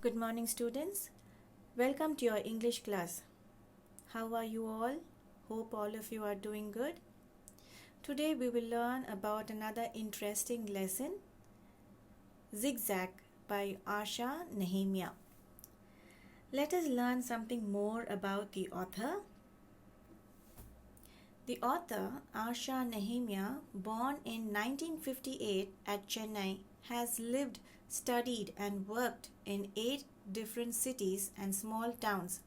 Good morning, students. Welcome to your English class. How are you all? Hope all of you are doing good. Today we will learn about another interesting lesson, Zigzag by Asha Nehemiah. Let us learn something more about the author. The author, Asha Nehemiah, born in 1958 at Chennai, has lived, studied and worked in 8 different cities and small towns.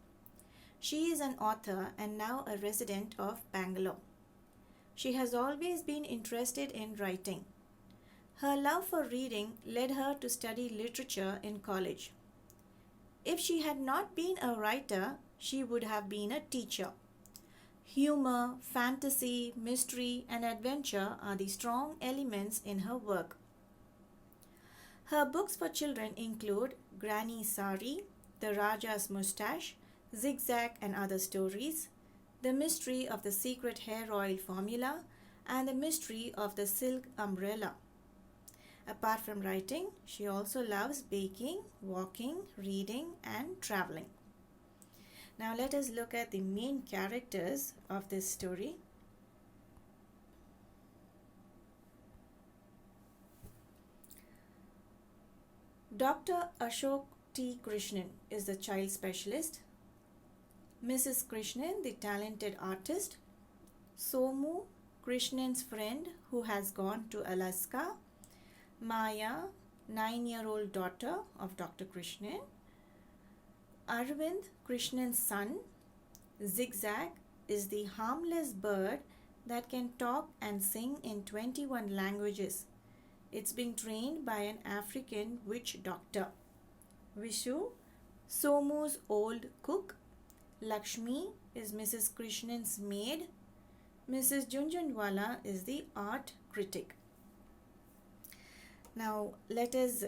She is an author and now a resident of Bangalore. She has always been interested in writing. Her love for reading led her to study literature in college. If she had not been a writer, she would have been a teacher. Humor, fantasy, mystery, and adventure are the strong elements in her work. Her books for children include Granny Sari, The Raja's Moustache, Zigzag and Other Stories, The Mystery of the Secret Hair Oil Formula, and The Mystery of the Silk Umbrella. Apart from writing, she also loves baking, walking, reading, and traveling. Now let us look at the main characters of this story. Dr. Ashok T. Krishnan is the child specialist. Mrs. Krishnan, the talented artist. Somu, Krishnan's friend who has gone to Alaska. Maya, 9-year-old daughter of Dr. Krishnan. Arvind, Krishnan's son. Zigzag is the harmless bird that can talk and sing in 21 languages. It's being trained by an African witch doctor. Vishu, Somu's old cook. Lakshmi is Mrs. Krishnan's maid. Mrs. Junjunwala is the art critic. Now let us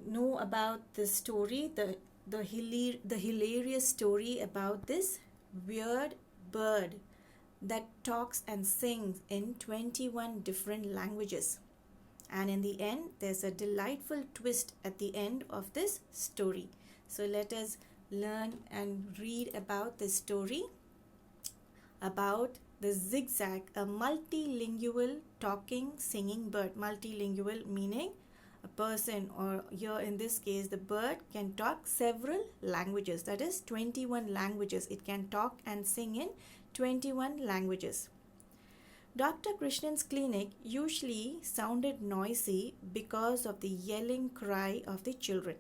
know about the story, the hilarious story about this weird bird that talks and sings in 21 different languages. And in the end, there's a delightful twist at the end of this story. So let us learn and read about this story about the Zigzag, a multilingual talking singing bird. Multilingual meaning a person, or here in this case the bird, can talk several languages, that is 21 languages. It can talk and sing in 21 languages. Dr. Krishnan's clinic usually sounded noisy because of the yelling cry of the children.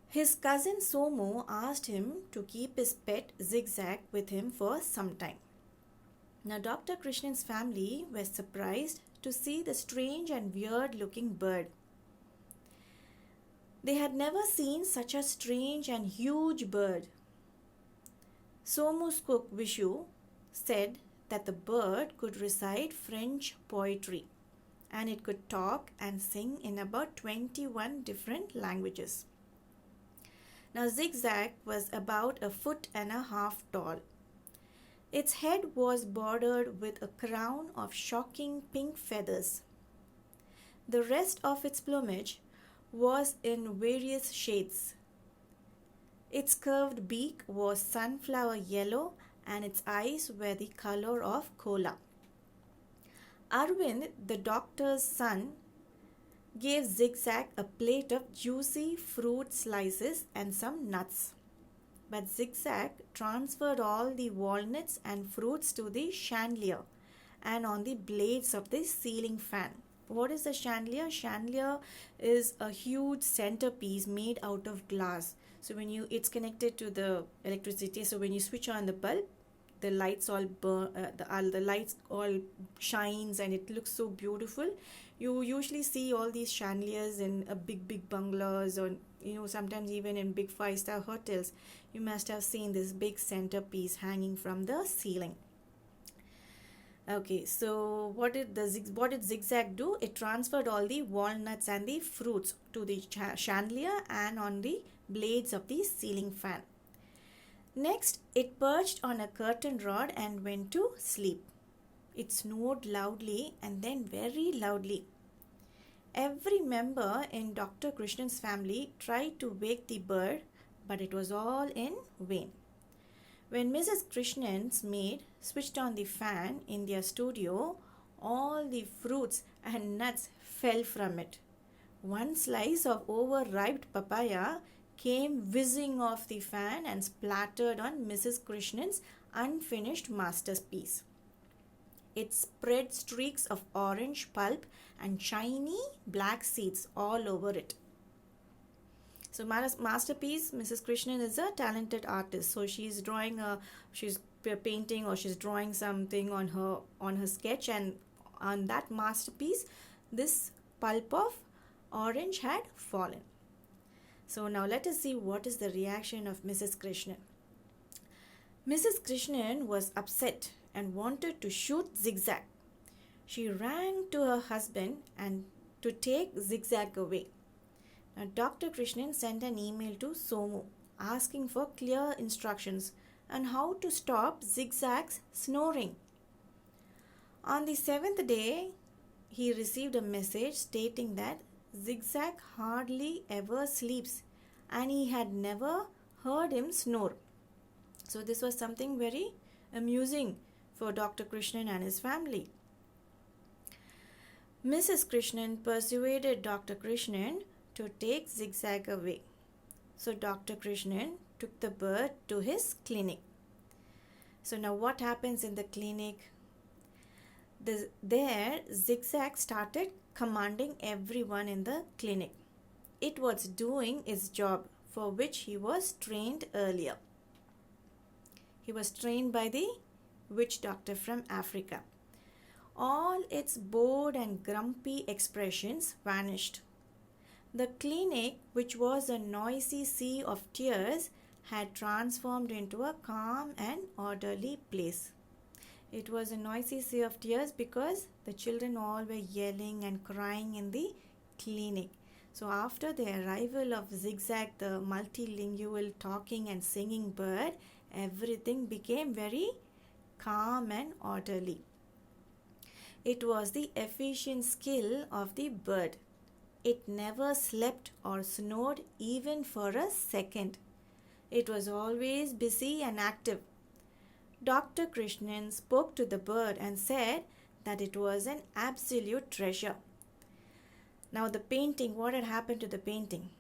His cousin Somu asked him to keep his pet Zigzag with him for some time. Now Dr. Krishnan's family was surprised to see the strange and weird looking bird. They had never seen such a strange and huge bird. Somu's cook Vishu said that the bird could recite French poetry and it could talk and sing in about 21 different languages. Now Zigzag was about 1.5 feet tall. Its head was bordered with a crown of shocking pink feathers. The rest of its plumage was in various shades. Its curved beak was sunflower yellow and its eyes were the color of cola. Arvind, the doctor's son, gave Zigzag a plate of juicy fruit slices and some nuts. But Zigzag transferred all the walnuts and fruits to the chandelier and on the blades of the ceiling fan. What is the chandelier? Chandelier is a huge centerpiece made out of glass. So it's connected to the electricity. So when you switch on the bulb, the lights all burn, the lights all shines and it looks so beautiful. You usually see all these chandeliers in a big bungalows, or sometimes even in big 5-star hotels. You must have seen this big centerpiece hanging from the ceiling. Okay, so what did Zigzag do? It transferred all the walnuts and the fruits to the chandelier and on the blades of the ceiling fan. Next, it perched on a curtain rod and went to sleep. It snored loudly and then very loudly. Every member in Dr. Krishnan's family tried to wake the bird, but it was all in vain. When Mrs. Krishnan's maid switched on the fan in their studio, all the fruits and nuts fell from it. One slice of overripe papaya came whizzing off the fan and splattered on Mrs. Krishnan's unfinished masterpiece. It spread streaks of orange pulp and shiny black seeds all over it. So masterpiece, Mrs. Krishnan is a talented artist. So she's painting or she's drawing something on her sketch, and on that masterpiece, this pulp of orange had fallen. So now let us see what is the reaction of Mrs. Krishnan. Mrs. Krishnan was upset and wanted to shoot Zigzag. She ran to her husband and to take Zigzag away. Now, Dr. Krishnan sent an email to Somu asking for clear instructions on how to stop Zigzag's snoring. On the seventh day, he received a message stating that Zigzag hardly ever sleeps and he had never heard him snore. So this was something very amusing for Dr. Krishnan and his family. Mrs. Krishnan persuaded Dr. Krishnan to take Zigzag away. So Dr. Krishnan took the bird to his clinic. So now what happens in the clinic? There, Zigzag started commanding everyone in the clinic. It was doing its job for which he was trained earlier. He was trained by the witch doctor from Africa. All its bored and grumpy expressions vanished. The clinic, which was a noisy sea of tears, had transformed into a calm and orderly place. It was a noisy sea of tears because the children all were yelling and crying in the clinic. So after the arrival of Zigzag, the multilingual talking and singing bird, everything became very calm and orderly. It was the efficient skill of the bird. It never slept or snored even for a second. It was always busy and active. Dr. Krishnan spoke to the bird and said that it was an absolute treasure. Now the painting, what had happened to the painting?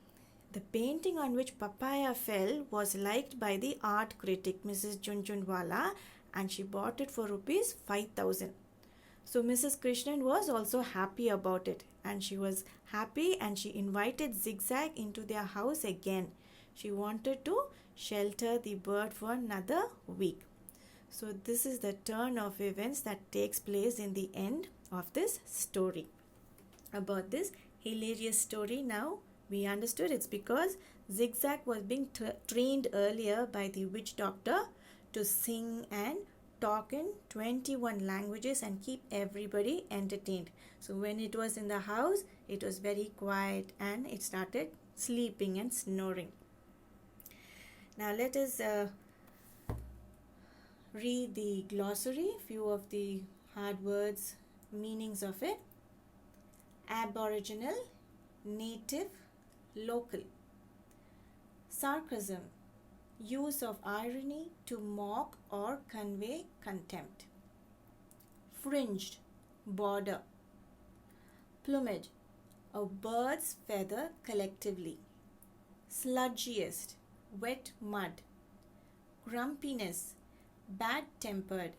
The painting on which papaya fell was liked by the art critic Mrs. Junjunwala, and she bought it for rupees 5,000. So Mrs. Krishnan was also happy about it, and she was happy and she invited Zigzag into their house again. She wanted to shelter the bird for another week. So this is the turn of events that takes place in the end of this story. About this hilarious story, now we understood it's because Zigzag was being trained earlier by the witch doctor to sing and talk in 21 languages and keep everybody entertained. So when it was in the house, it was very quiet and it started sleeping and snoring. Now let us read the glossary, few of the hard words, meanings of it. Aboriginal, native, local. Sarcasm, use of irony to mock or convey contempt. Fringed, border. Plumage, a bird's feather collectively. Sludgiest, wet mud. Grumpiness, bad-tempered.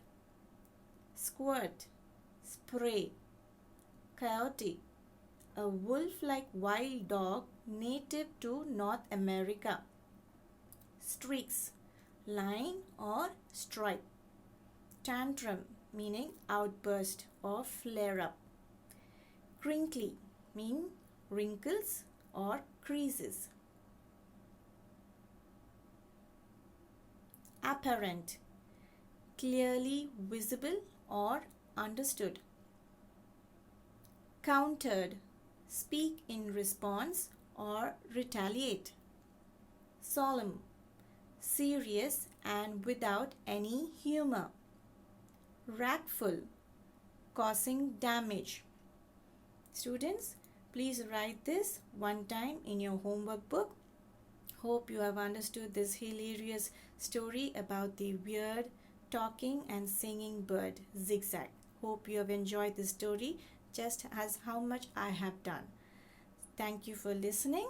Squirt, spray. Coyote, a wolf-like wild dog native to North America. Streaks, line or stripe. Tantrum, meaning outburst or flare-up. Crinkly, meaning wrinkles or creases. Apparent, clearly visible or understood. Countered, speak in response or retaliate. Solemn, serious and without any humor. Wrathful, causing damage. Students, Please write this one time in your homework book. Hope you have understood this hilarious story about the weird talking and singing bird, Zigzag. Hope you have enjoyed this story just as how much I have done. Thank you for listening.